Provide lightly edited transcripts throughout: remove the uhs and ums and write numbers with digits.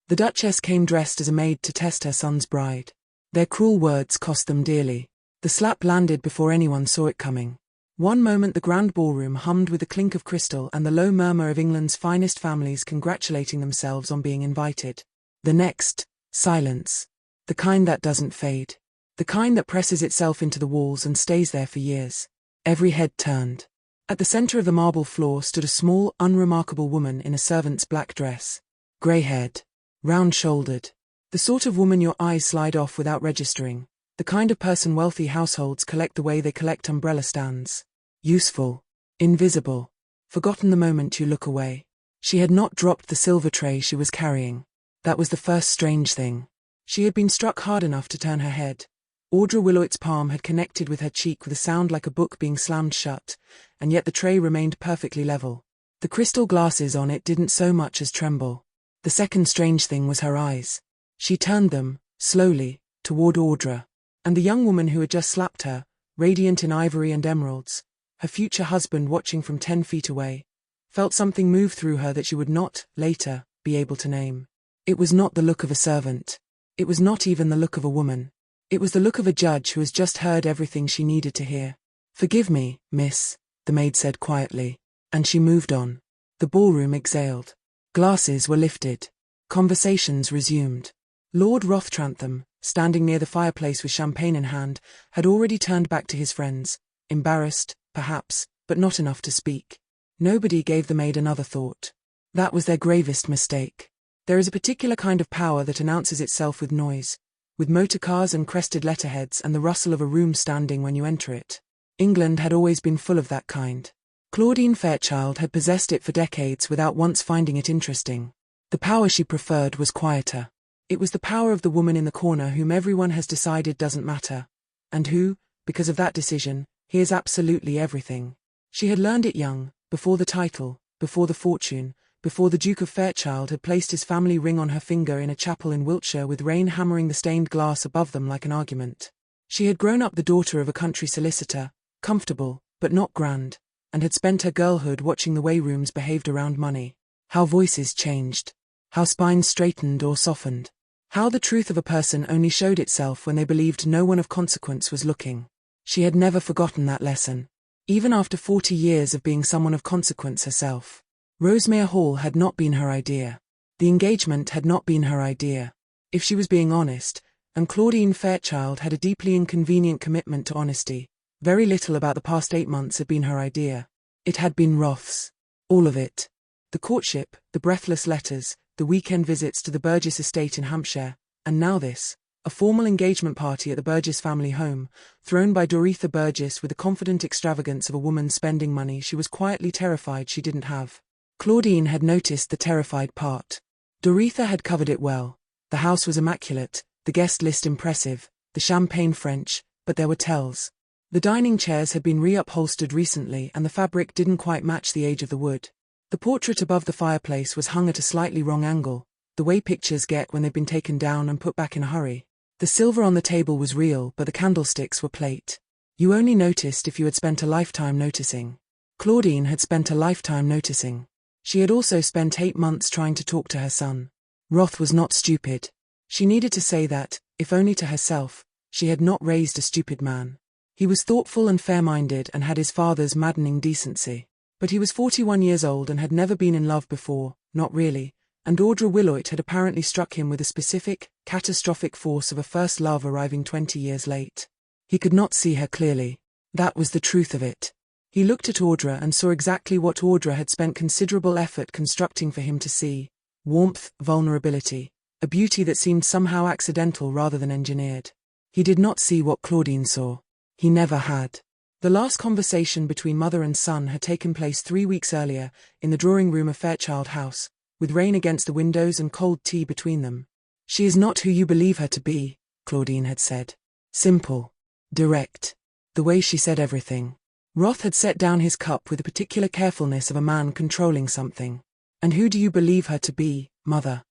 The Duchess came dressed as a maid to test her son's bride. Their cruel words cost them dearly. The slap landed before anyone saw it coming. One moment the grand ballroom hummed with the clink of crystal and the low murmur of England's finest families congratulating themselves on being invited. The next, silence. The kind that doesn't fade. The kind that presses itself into the walls and stays there for years. Every head turned. At the center of the marble floor stood a small, unremarkable woman in a servant's black dress. Grey-haired. Round-shouldered. The sort of woman your eyes slide off without registering. The kind of person wealthy households collect the way they collect umbrella stands. Useful. Invisible. Forgotten the moment you look away. She had not dropped the silver tray she was carrying. That was the first strange thing. She had been struck hard enough to turn her head. Audra Willoit's palm had connected with her cheek with a sound like a book being slammed shut, and yet the tray remained perfectly level. The crystal glasses on it didn't so much as tremble. The second strange thing was her eyes. She turned them, slowly, toward Audra. And the young woman who had just slapped her, radiant in ivory and emeralds, her future husband watching from 10 feet away, felt something move through her that she would not, later, be able to name. It was not the look of a servant. It was not even the look of a woman. It was the look of a judge who has just heard everything she needed to hear. "Forgive me, miss," the maid said quietly, and she moved on. The ballroom exhaled. Glasses were lifted. Conversations resumed. Lord Rothtrantham, standing near the fireplace with champagne in hand, had already turned back to his friends, embarrassed, perhaps, but not enough to speak. Nobody gave the maid another thought. That was their gravest mistake. There is a particular kind of power that announces itself with noise, with motorcars and crested letterheads and the rustle of a room standing when you enter it. England had always been full of that kind. Claudine Fairchild had possessed it for decades without once finding it interesting. The power she preferred was quieter. It was the power of the woman in the corner whom everyone has decided doesn't matter, and who, because of that decision, hears absolutely everything. She had learned it young, before the title, before the fortune, before the Duke of Fairchild had placed his family ring on her finger in a chapel in Wiltshire with rain hammering the stained glass above them like an argument. She had grown up the daughter of a country solicitor, comfortable, but not grand, and had spent her girlhood watching the way rooms behaved around money. How voices changed. How spines straightened or softened. How the truth of a person only showed itself when they believed no one of consequence was looking. She had never forgotten that lesson. Even after 40 years of being someone of consequence herself. Rosemir Hall had not been her idea. The engagement had not been her idea. If she was being honest, and Claudine Fairchild had a deeply inconvenient commitment to honesty, very little about the past 8 months had been her idea. It had been Roth's. All of it. The courtship, the breathless letters, the weekend visits to the Burgess estate in Hampshire, and now this, a formal engagement party at the Burgess family home, thrown by Doretha Burgess with the confident extravagance of a woman spending money she was quietly terrified she didn't have. Claudine had noticed the terrified part. Doretha had covered it well. The house was immaculate, the guest list impressive, the champagne French, but there were tells. The dining chairs had been reupholstered recently and the fabric didn't quite match the age of the wood. The portrait above the fireplace was hung at a slightly wrong angle, the way pictures get when they've been taken down and put back in a hurry. The silver on the table was real, but the candlesticks were plate. You only noticed if you had spent a lifetime noticing. Claudine had spent a lifetime noticing. She had also spent 8 months trying to talk to her son. Roth was not stupid. She needed to say that, if only to herself, she had not raised a stupid man. He was thoughtful and fair-minded and had his father's maddening decency. But he was 41 years old and had never been in love before, not really, and Audra Willoit had apparently struck him with the specific, catastrophic force of a first love arriving 20 years late. He could not see her clearly. That was the truth of it. He looked at Audra and saw exactly what Audra had spent considerable effort constructing for him to see: warmth, vulnerability, a beauty that seemed somehow accidental rather than engineered. He did not see what Claudine saw. He never had. The last conversation between mother and son had taken place 3 weeks earlier, in the drawing room of Fairchild House, with rain against the windows and cold tea between them. "She is not who you believe her to be," Claudine had said. Simple. Direct. The way she said everything. Roth had set down his cup with the particular carefulness of a man controlling something. "And who do you believe her to be, mother?"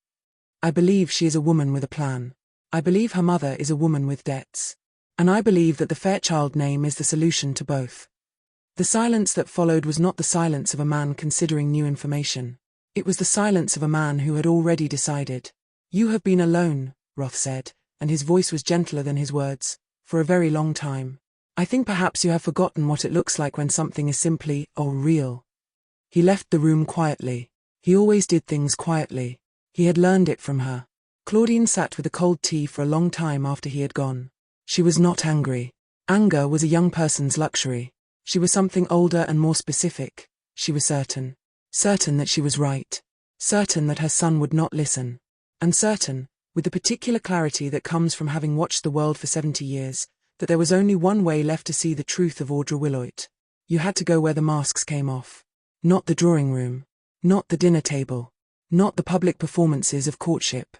"I believe she is a woman with a plan. I believe her mother is a woman with debts. And I believe that the Fairchild name is the solution to both." The silence that followed was not the silence of a man considering new information. It was the silence of a man who had already decided. You have been alone, Roth said, and his voice was gentler than his words, for a very long time. I think perhaps you have forgotten what it looks like when something is simply, oh, real. He left the room quietly. He always did things quietly. He had learned it from her. Claudine sat with the cold tea for a long time after he had gone. She was not angry. Anger was a young person's luxury. She was something older and more specific. She was certain. Certain that she was right. Certain that her son would not listen. And certain, with the particular clarity that comes from having watched the world for 70 years, that there was only one way left to see the truth of Audra Willoit. You had to go where the masks came off. Not the drawing room. Not the dinner table. Not the public performances of courtship.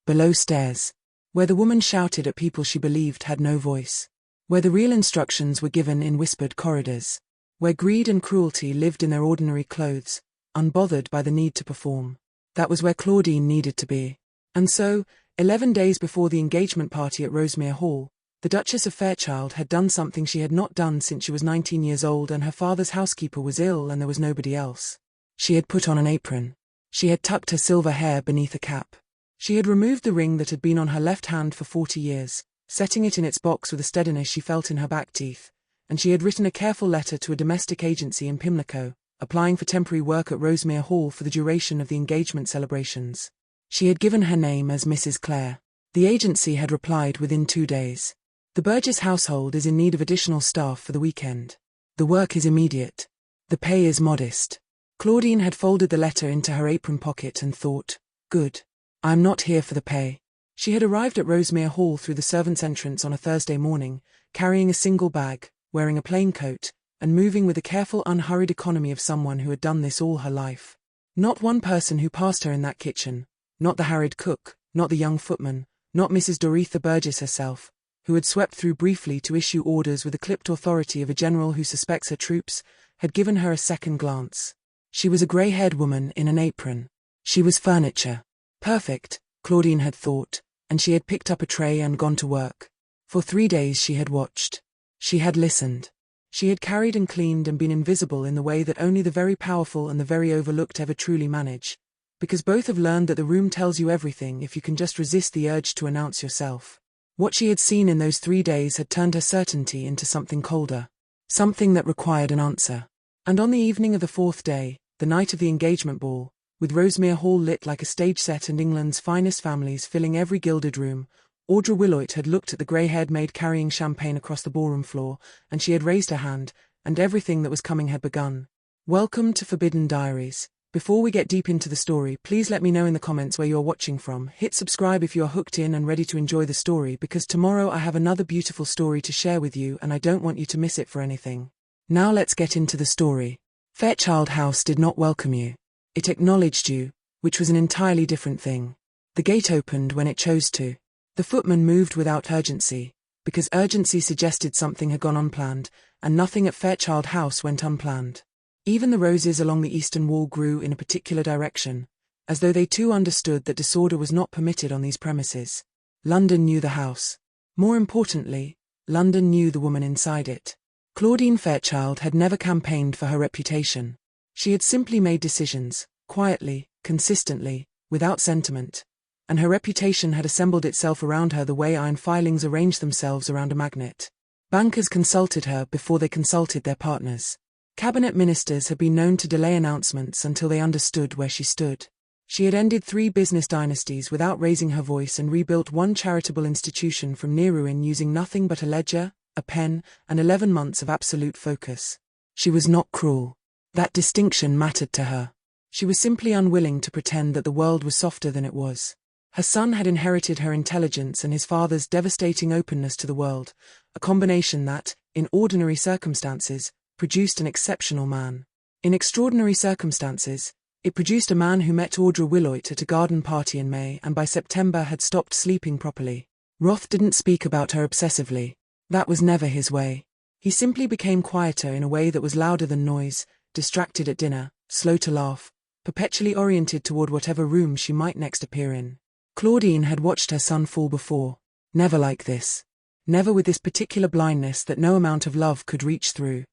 Below stairs. Where the woman shouted at people she believed had no voice. Where the real instructions were given in whispered corridors. Where greed and cruelty lived in their ordinary clothes, unbothered by the need to perform. That was where Claudine needed to be. And so, 11 days before the engagement party at Rosemir Hall, the Duchess of Fairchild had done something she had not done since she was 19 years old and her father's housekeeper was ill and there was nobody else. She had put on an apron. She had tucked her silver hair beneath a cap. She had removed the ring that had been on her left hand for 40 years, setting it in its box with a steadiness she felt in her back teeth, and she had written a careful letter to a domestic agency in Pimlico, applying for temporary work at Rosemir Hall for the duration of the engagement celebrations. She had given her name as Mrs. Clare. The agency had replied within 2 days. The Burgess household is in need of additional staff for the weekend. The work is immediate. The pay is modest. Claudine had folded the letter into her apron pocket and thought, good. I am not here for the pay. She had arrived at Rosemir Hall through the servants' entrance on a Thursday morning, carrying a single bag, wearing a plain coat, and moving with the careful, unhurried economy of someone who had done this all her life. Not one person who passed her in that kitchen, not the harried cook, not the young footman, not Mrs. Doretha Burgess herself, who had swept through briefly to issue orders with the clipped authority of a general who suspects her troops, had given her a second glance. She was a grey-haired woman in an apron. She was furniture. Perfect, Claudine had thought, and she had picked up a tray and gone to work. For 3 days she had watched. She had listened. She had carried and cleaned and been invisible in the way that only the very powerful and the very overlooked ever truly manage, because both have learned that the room tells you everything if you can just resist the urge to announce yourself. What she had seen in those 3 days had turned her certainty into something colder. Something that required an answer. And on the evening of the 4th day, the night of the engagement ball, with Rosemir Hall lit like a stage set and England's finest families filling every gilded room, Audra Willoit had looked at the grey-haired maid carrying champagne across the ballroom floor, and she had raised her hand, and everything that was coming had begun. Welcome to Forbidden Diaries. Before we get deep into the story, please let me know in the comments where you are watching from. Hit subscribe if you are hooked in and ready to enjoy the story, because tomorrow I have another beautiful story to share with you and I don't want you to miss it for anything. Now let's get into the story. Fairchild House did not welcome you. It acknowledged you, which was an entirely different thing. The gate opened when it chose to. The footman moved without urgency, because urgency suggested something had gone unplanned, and nothing at Fairchild House went unplanned. Even the roses along the eastern wall grew in a particular direction, as though they too understood that disorder was not permitted on these premises. London knew the house. More importantly, London knew the woman inside it. Claudine Fairchild had never campaigned for her reputation. She had simply made decisions, quietly, consistently, without sentiment, and her reputation had assembled itself around her the way iron filings arrange themselves around a magnet. Bankers consulted her before they consulted their partners. Cabinet ministers had been known to delay announcements until they understood where she stood. She had ended 3 business dynasties without raising her voice and rebuilt one charitable institution from near ruin using nothing but a ledger, a pen, and 11 months of absolute focus. She was not cruel. That distinction mattered to her. She was simply unwilling to pretend that the world was softer than it was. Her son had inherited her intelligence and his father's devastating openness to the world, a combination that, in ordinary circumstances, produced an exceptional man. In extraordinary circumstances, it produced a man who met Audra Willoit at a garden party in May and by September had stopped sleeping properly. Roth didn't speak about her obsessively. That was never his way. He simply became quieter in a way that was louder than noise, distracted at dinner, slow to laugh, perpetually oriented toward whatever room she might next appear in. Claudine had watched her son fall before. Never like this. Never with this particular blindness that no amount of love could reach through.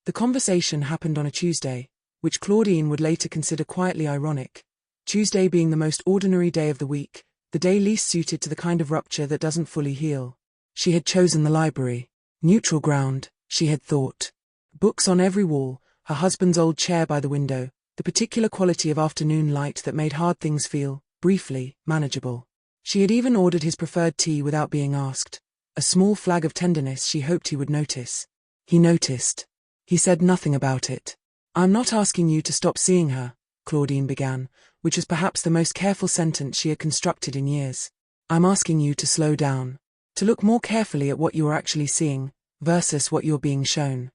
The conversation happened on a Tuesday, which Claudine would later consider quietly ironic. Tuesday being the most ordinary day of the week, the day least suited to the kind of rupture that doesn't fully heal. She had chosen the library. Neutral ground, she had thought. Books on every wall, her husband's old chair by the window, the particular quality of afternoon light that made hard things feel, briefly, manageable. She had even ordered his preferred tea without being asked. A small flag of tenderness she hoped he would notice. He noticed. He said nothing about it. "I'm not asking you to stop seeing her," Claudine began, which was perhaps the most careful sentence she had constructed in years. "I'm asking you to slow down. To look more carefully at what you are actually seeing, versus what you're being shown."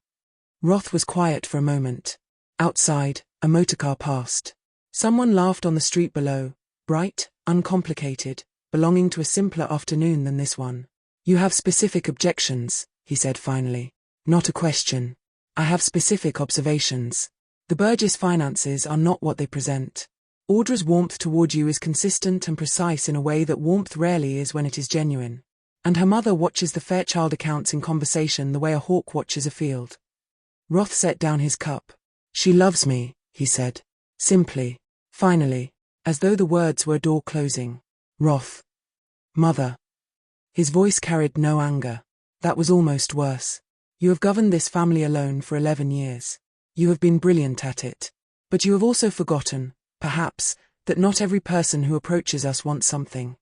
Roth was quiet for a moment. Outside, a motorcar passed. Someone laughed on the street below, bright, uncomplicated, belonging to a simpler afternoon than this one. "You have specific objections," he said finally. "Not a question. I have specific observations. The Burgess finances are not what they present. Audra's warmth toward you is consistent and precise in a way that warmth rarely is when it is genuine. And her mother watches the Fairchild accounts in conversation the way a hawk watches a field." Roth set down his cup. "She loves me," he said. Simply. Finally. As though the words were a door closing. "Roth. Mother." His voice carried no anger. That was almost worse. "You have governed this family alone for 11 years. You have been brilliant at it. But you have also forgotten, perhaps, that not every person who approaches us wants something."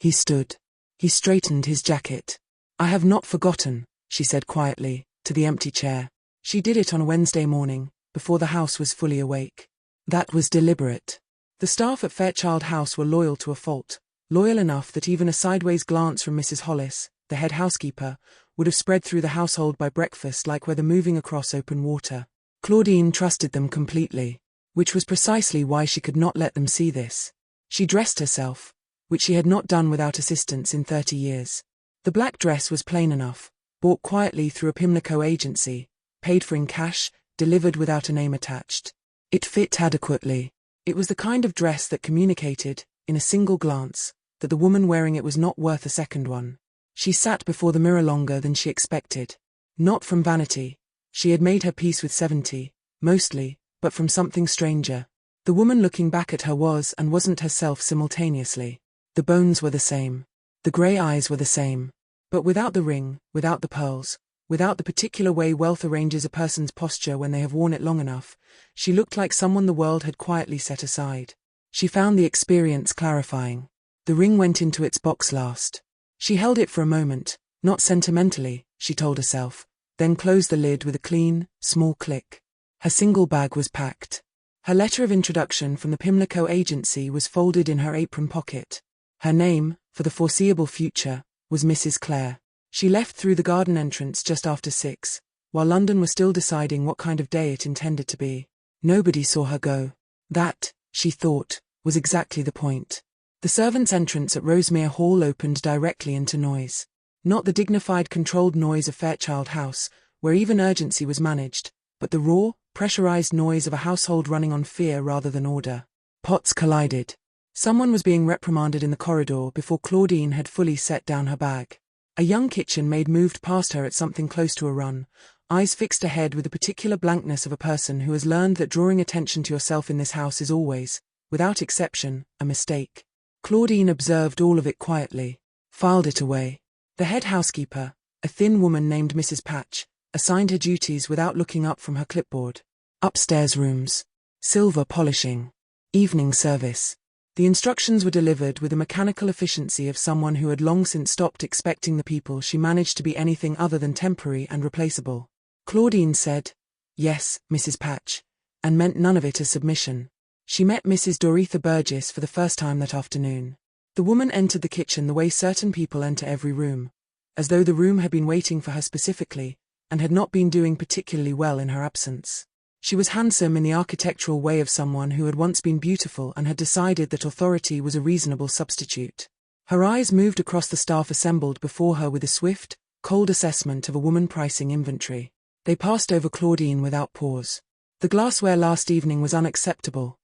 He stood. He straightened his jacket. "I have not forgotten," she said quietly, to the empty chair. She did it on a Wednesday morning, before the house was fully awake. That was deliberate. The staff at Fairchild House were loyal to a fault, loyal enough that even a sideways glance from Mrs. Hollis, the head housekeeper, would have spread through the household by breakfast like weather moving across open water. Claudine trusted them completely, which was precisely why she could not let them see this. She dressed herself, which she had not done without assistance in 30 years. The black dress was plain enough, bought quietly through a Pimlico agency, paid for in cash, delivered without a name attached. It fit adequately. It was the kind of dress that communicated, in a single glance, that the woman wearing it was not worth a second one. She sat before the mirror longer than she expected. Not from vanity. She had made her peace with 70, mostly, but from something stranger. The woman looking back at her was and wasn't herself simultaneously. The bones were the same. The grey eyes were the same. But without the ring, without the pearls, without the particular way wealth arranges a person's posture when they have worn it long enough, she looked like someone the world had quietly set aside. She found the experience clarifying. The ring went into its box last. She held it for a moment, not sentimentally, she told herself, then closed the lid with a clean, small click. Her single bag was packed. Her letter of introduction from the Pimlico agency was folded in her apron pocket. Her name, for the foreseeable future, was Mrs. Clare. She left through the garden entrance just after 6, while London was still deciding what kind of day it intended to be. Nobody saw her go. That, she thought, was exactly the point. The servants' entrance at Rosemir Hall opened directly into noise. Not the dignified controlled noise of Fairchild House, where even urgency was managed, but the raw, pressurized noise of a household running on fear rather than order. Pots collided. Someone was being reprimanded in the corridor before Claudine had fully set down her bag. A young kitchen maid moved past her at something close to a run, eyes fixed ahead with the particular blankness of a person who has learned that drawing attention to yourself in this house is always, without exception, a mistake. Claudine observed all of it quietly, filed it away. The head housekeeper, a thin woman named Mrs. Patch, assigned her duties without looking up from her clipboard. Upstairs rooms. Silver polishing. Evening service. The instructions were delivered with the mechanical efficiency of someone who had long since stopped expecting the people she managed to be anything other than temporary and replaceable. Claudine said, "Yes, Mrs. Patch," and meant none of it as submission. She met Mrs. Doretha Burgess for the first time that afternoon. The woman entered the kitchen the way certain people enter every room, as though the room had been waiting for her specifically, and had not been doing particularly well in her absence. She was handsome in the architectural way of someone who had once been beautiful and had decided that authority was a reasonable substitute. Her eyes moved across the staff assembled before her with a swift, cold assessment of a woman pricing inventory. They passed over Claudine without pause. "The glassware last evening was unacceptable,"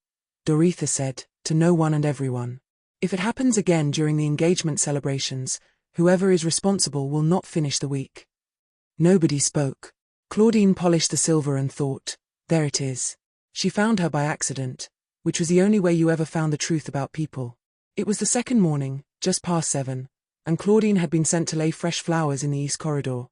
Doretha said, to no one and everyone. "If it happens again during the engagement celebrations, whoever is responsible will not finish the week." Nobody spoke. Claudine polished the silver and thought, there it is. She found her by accident, which was the only way you ever found the truth about people. It was the second morning, just past 7, and Claudine had been sent to lay fresh flowers in the east corridor.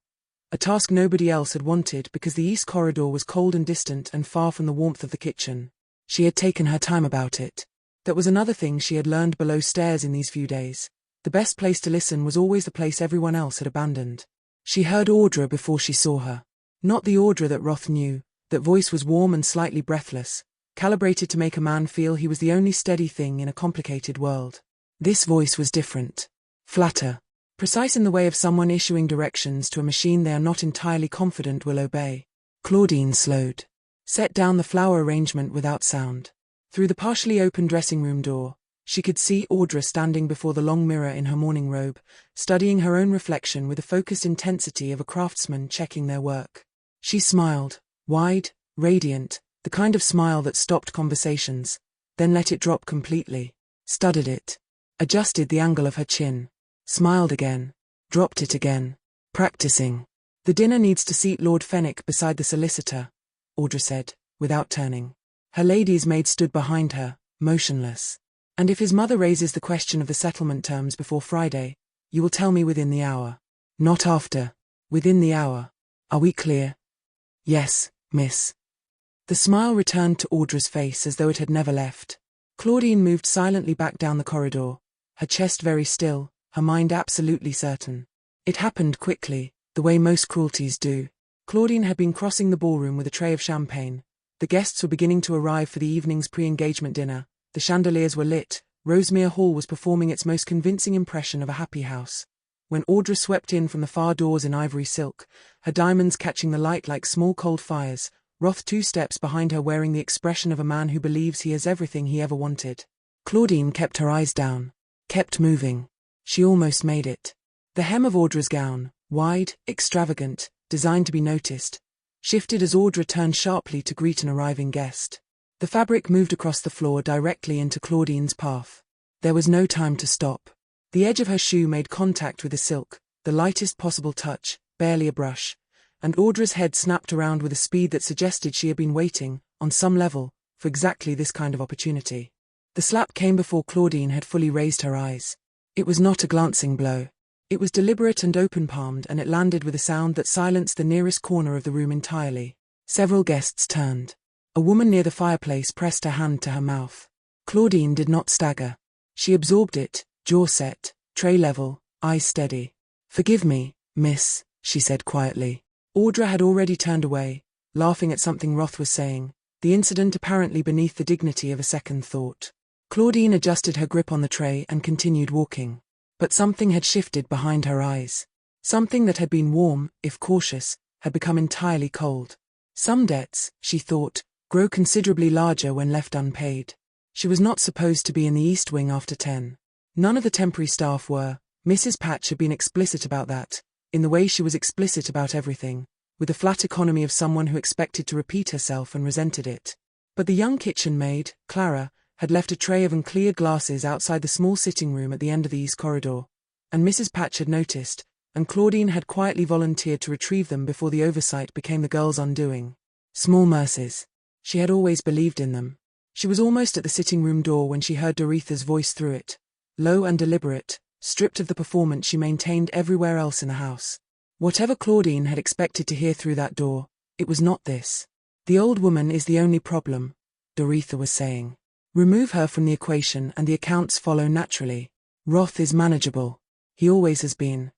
A task nobody else had wanted because the east corridor was cold and distant and far from the warmth of the kitchen. She had taken her time about it. That was another thing she had learned below stairs in these few days. The best place to listen was always the place everyone else had abandoned. She heard Audra before she saw her. Not the Audra that Roth knew. That voice was warm and slightly breathless, calibrated to make a man feel he was the only steady thing in a complicated world. This voice was different. Flatter. Precise in the way of someone issuing directions to a machine they are not entirely confident will obey. Claudine slowed. Set down the flower arrangement without sound. Through the partially open dressing room door, she could see Audra standing before the long mirror in her morning robe, studying her own reflection with the focused intensity of a craftsman checking their work. She smiled. Wide, radiant, the kind of smile that stopped conversations, then let it drop completely. Studied it. Adjusted the angle of her chin. Smiled again. Dropped it again. Practicing. The dinner needs to seat Lord Fenwick beside the solicitor, Audra said, without turning. Her lady's maid stood behind her, motionless. And if his mother raises the question of the settlement terms before Friday, you will tell me within the hour. Not after. Within the hour. Are we clear? Yes, miss. The smile returned to Audra's face as though it had never left. Claudine moved silently back down the corridor, her chest very still, her mind absolutely certain. It happened quickly, the way most cruelties do. Claudine had been crossing the ballroom with a tray of champagne. The guests were beginning to arrive for the evening's pre-engagement dinner. The chandeliers were lit. Rosemir Hall was performing its most convincing impression of a happy house. When Audra swept in from the far doors in ivory silk, her diamonds catching the light like small cold fires, Roth 2 steps behind her wearing the expression of a man who believes he has everything he ever wanted. Claudine kept her eyes down, kept moving. She almost made it. The hem of Audra's gown, wide, extravagant, designed to be noticed, shifted as Audra turned sharply to greet an arriving guest. The fabric moved across the floor directly into Claudine's path. There was no time to stop. The edge of her shoe made contact with the silk, the lightest possible touch, barely a brush, and Audra's head snapped around with a speed that suggested she had been waiting, on some level, for exactly this kind of opportunity. The slap came before Claudine had fully raised her eyes. It was not a glancing blow. It was deliberate and open-palmed, and it landed with a sound that silenced the nearest corner of the room entirely. Several guests turned. A woman near the fireplace pressed her hand to her mouth. Claudine did not stagger. She absorbed it, jaw set, tray level, eyes steady. "Forgive me, miss," she said quietly. Audra had already turned away, laughing at something Roth was saying, the incident apparently beneath the dignity of a second thought. Claudine adjusted her grip on the tray and continued walking. But something had shifted behind her eyes. Something that had been warm, if cautious, had become entirely cold. Some debts, she thought, grow considerably larger when left unpaid. She was not supposed to be in the East Wing after 10. None of the temporary staff were. Mrs. Patch had been explicit about that, in the way she was explicit about everything, with the flat economy of someone who expected to repeat herself and resented it. But the young kitchen maid, Clara, had left a tray of unclear glasses outside the small sitting room at the end of the east corridor, and Mrs. Patch had noticed, and Claudine had quietly volunteered to retrieve them before the oversight became the girl's undoing. Small mercies. She had always believed in them. She was almost at the sitting room door when she heard Doretha's voice through it. Low and deliberate, stripped of the performance she maintained everywhere else in the house. Whatever Claudine had expected to hear through that door, it was not this. "The old woman is the only problem," Doretha was saying. "Remove her from the equation and the accounts follow naturally. Roth is manageable. He always has been."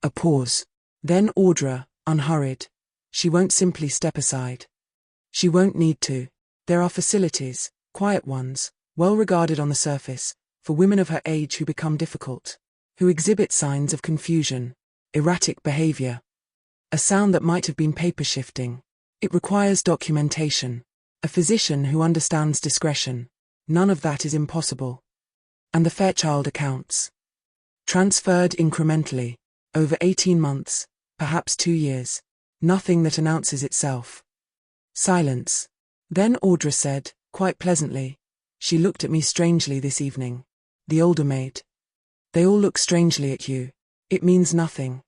A pause. Then Audra, unhurried. "She won't simply step aside. She won't need to. There are facilities, quiet ones, well regarded on the surface, for women of her age who become difficult, who exhibit signs of confusion, erratic behavior. A sound that might have been paper shifting. It requires documentation. A physician who understands discretion. None of that is impossible. And the Fairchild accounts. Transferred incrementally, over 18 months, perhaps 2 years. Nothing that announces itself." Silence. Then Audra said, quite pleasantly, "She looked at me strangely this evening. The older maid. They all look strangely at you. It means nothing."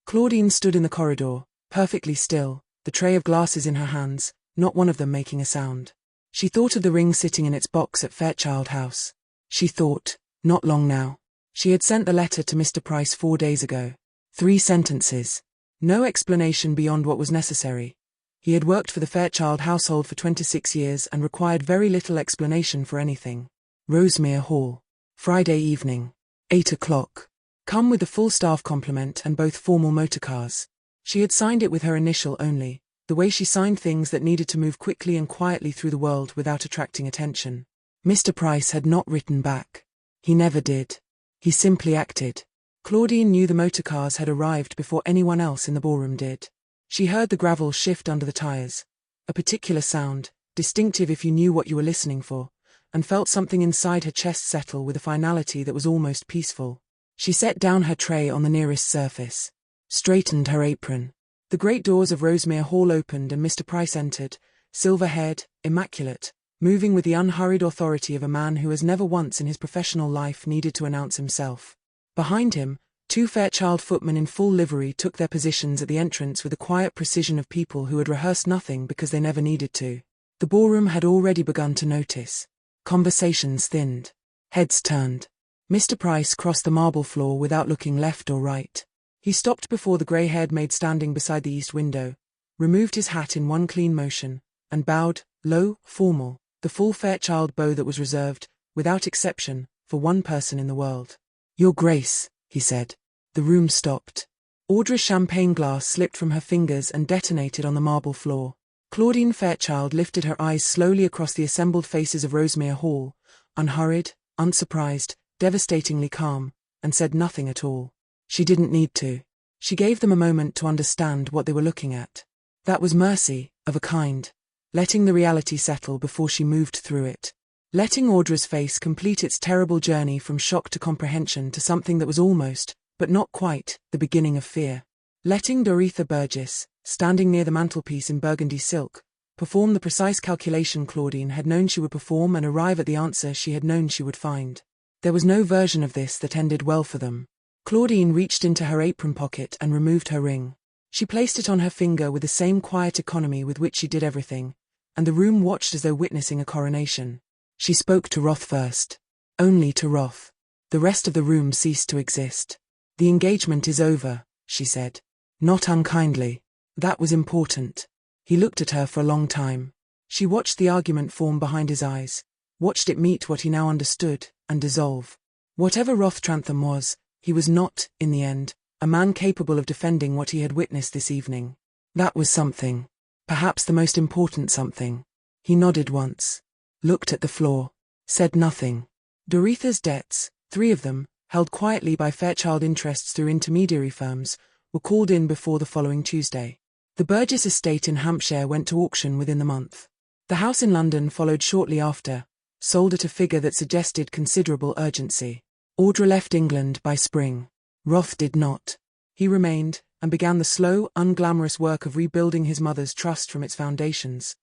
Claudine stood in the corridor, perfectly still, the tray of glasses in her hands, not one of them making a sound. She thought of the ring sitting in its box at Fairchild House. She thought, Not long now. She had sent the letter to Mr. Price 4 days ago. 3 sentences. No explanation beyond what was necessary. He had worked for the Fairchild household for 26 years and required very little explanation for anything. Rosemir Hall. Friday evening. 8 o'clock. Come with the full staff complement and both formal motorcars. She had signed it with her initial only, the way she signed things that needed to move quickly and quietly through the world without attracting attention. Mr. Price had not written back. He never did. He simply acted. Claudine knew the motorcars had arrived before anyone else in the ballroom did. She heard the gravel shift under the tires, a particular sound, distinctive if you knew what you were listening for, and felt something inside her chest settle with a finality that was almost peaceful. She set down her tray on the nearest surface, straightened her apron. The great doors of Rosemir Hall opened and Mr. Price entered, silver-haired, immaculate, moving with the unhurried authority of a man who has never once in his professional life needed to announce himself. Behind him, 2 Fairchild footmen in full livery took their positions at the entrance with the quiet precision of people who had rehearsed nothing because they never needed to. The ballroom had already begun to notice. Conversations thinned. Heads turned. Mr. Price crossed the marble floor without looking left or right. He stopped before the grey-haired maid standing beside the east window, removed his hat in one clean motion, and bowed, low, formal, the full Fairchild bow that was reserved, without exception, for one person in the world. "Your Grace," he said. The room stopped. Audra's champagne glass slipped from her fingers and detonated on the marble floor. Claudine Fairchild lifted her eyes slowly across the assembled faces of Rosemir Hall, unhurried, unsurprised, devastatingly calm, and said nothing at all. She didn't need to. She gave them a moment to understand what they were looking at. That was mercy, of a kind, letting the reality settle before she moved through it. Letting Audra's face complete its terrible journey from shock to comprehension to something that was almost, but not quite, the beginning of fear. Letting Doretha Burgess, standing near the mantelpiece in burgundy silk, perform the precise calculation Claudine had known she would perform and arrive at the answer she had known she would find. There was no version of this that ended well for them. Claudine reached into her apron pocket and removed her ring. She placed it on her finger with the same quiet economy with which she did everything, and the room watched as though witnessing a coronation. She spoke to Roth first. Only to Roth. The rest of the room ceased to exist. "The engagement is over," she said. Not unkindly. That was important. He looked at her for a long time. She watched the argument form behind his eyes, watched it meet what he now understood, and dissolve. Whatever Roth Trantham was, he was not, in the end, a man capable of defending what he had witnessed this evening. That was something. Perhaps the most important something. He nodded once. Looked at the floor. Said nothing. Doretha's debts, 3 of them, held quietly by Fairchild interests through intermediary firms, were called in before the following Tuesday. The Burgess estate in Hampshire went to auction within the month. The house in London followed shortly after, sold at a figure that suggested considerable urgency. Audra left England by spring. Roth did not. He remained, and began the slow, unglamorous work of rebuilding his mother's trust from its foundations.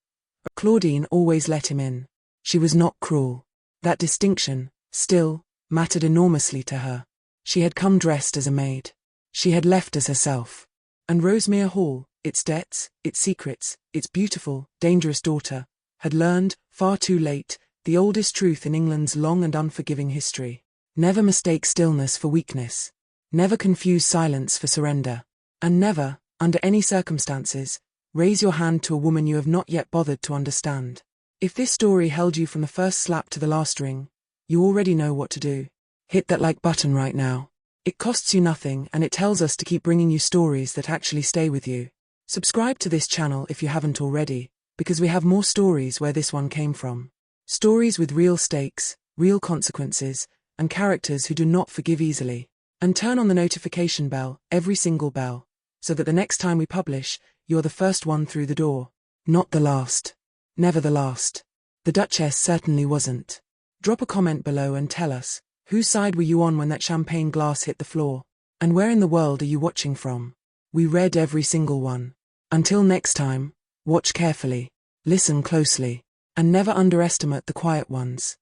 Claudine always let him in. She was not cruel. That distinction, still, mattered enormously to her. She had come dressed as a maid. She had left as herself. And Rosemir Hall, its debts, its secrets, its beautiful, dangerous daughter, had learned, far too late, the oldest truth in England's long and unforgiving history. Never mistake stillness for weakness. Never confuse silence for surrender. And never, under any circumstances, raise your hand to a woman you have not yet bothered to understand. If this story held you from the first slap to the last ring, you already know what to do. Hit that like button right now. It costs you nothing and it tells us to keep bringing you stories that actually stay with you. Subscribe to this channel if you haven't already, because we have more stories where this one came from. Stories with real stakes, real consequences, and characters who do not forgive easily. And turn on the notification bell, every single bell, so that the next time we publish, you're the first one through the door. Not the last. Never the last. The Duchess certainly wasn't. Drop a comment below and tell us, whose side were you on when that champagne glass hit the floor? And where in the world are you watching from? We read every single one. Until next time, watch carefully, listen closely, and never underestimate the quiet ones.